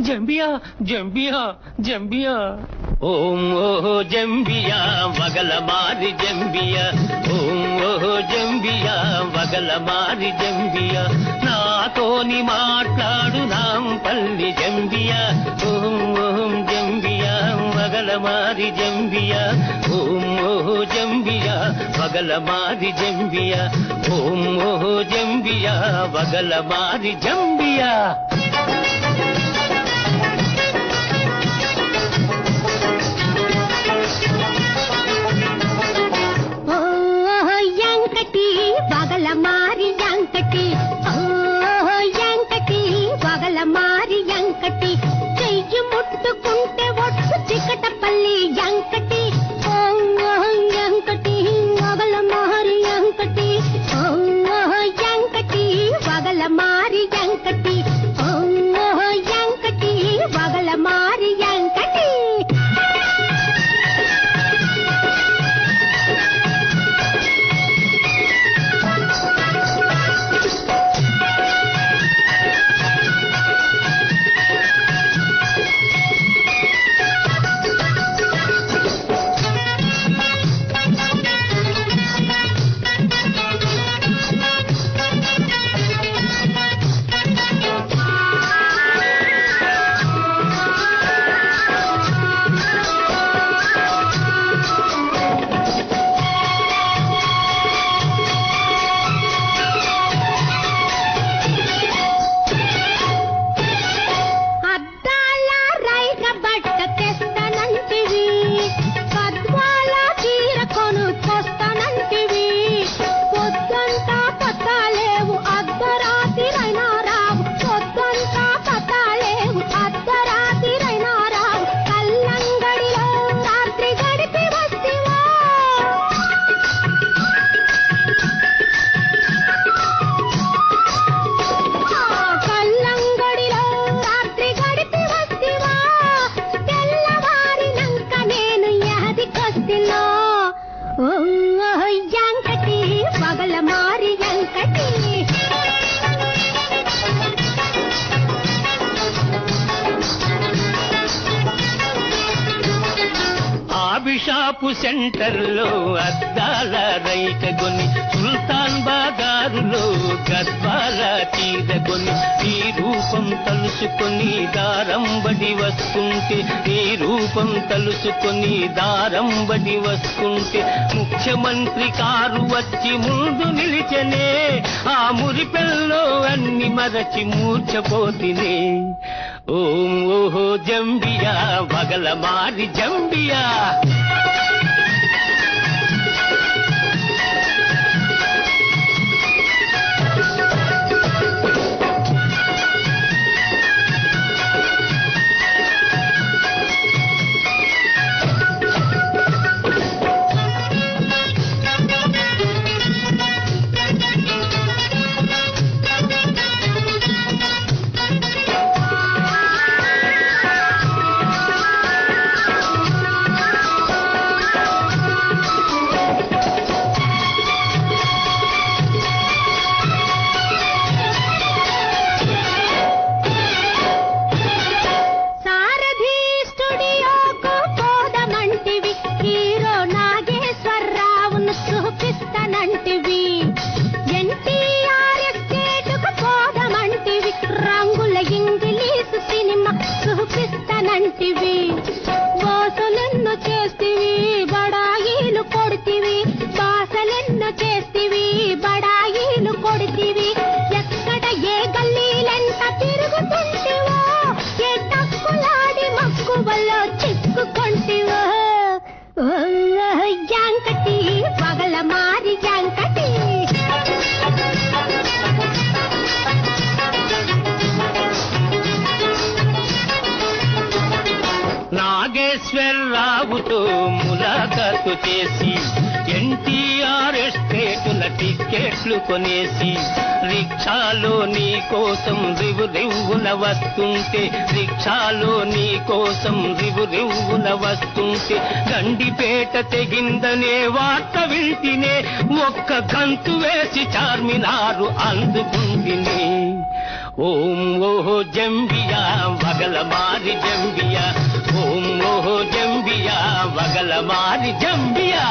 జంబియా జంబియా జంబియా ఓం ఓహో జంబియా వగల మారి జంబియా ఓం ఓహో జంబియా వగల మారి జంబియా నాతోని మాట్లాడు నాంపల్లి జంబియా ఓం ఓం జంబియా వగల మారి జంబియా ఓం ఓహో జంబియా వగల మారి జంబియా ఓం ఓహో జంబియా వగల మారి జంబియా వగల మారి యంకటి ఓ యంకటి వగల మారి యంకటి చెయ్యి ముట్టుకుంటే ఒట్టు చికటపల్లి యంకటి ఓ యంకటి వగల మారి యంకటి ఓ యంకటి వగల మారి యంకటి ఓ యంకటి వగల మారి యంకటి యంకటి వగల మారి యంకటి ఆబిషాపు సెంటర్లో అద్దాల రైకగొని సుల్తాన్ బాగారులో గద్వాల చీరగొని ఈ రూపం తలుసుకొని దారంబడి వస్తుంటే ఈ రూపం తలుసుకొని దారంబడి వస్తుంటే ముఖ్యమంత్రి కారు వచ్చి ముందు నిలిచనే ఆ మురిపెల్లో అన్ని మరచి మూర్ఛపోతినే ఓం ఓహో జంబియా వగల మారి జంబియా చూపిస్తానంటివి మోసలెన్నో చేస్తివి బడాయిలు కొడుతివి బాసలెన్నో చేస్తివి బడాయిలు కొడుతివి ఎక్కడ ఏ గల్లీలెంత తిరుగుతుంటివో ఏ తక్కులాడి మక్కువల్లో చిక్కుకుంటివో యాంకటి పగల మారి యాంకటి నాగేశ్వరరావుతో ములాఖాతు చేసి ఎన్టీఆర్ ఎస్టేటుల టిక్కెట్లు కొనేసి రిక్షాలో నీ కోసం రివు రివ్వున వస్తుంటే రిక్షాలో నీ కోసం రివు రివ్వున వస్తుంటే గండిపేట తెగిందనే వార్త వింటినే ఒక్క గంతు వేసి చార్మినారు అందుకుంటినే ఓం ఓహో జంబియా వగల మారి జంబియా ఓం ఓహో జంబియా వగల మారి జంబియా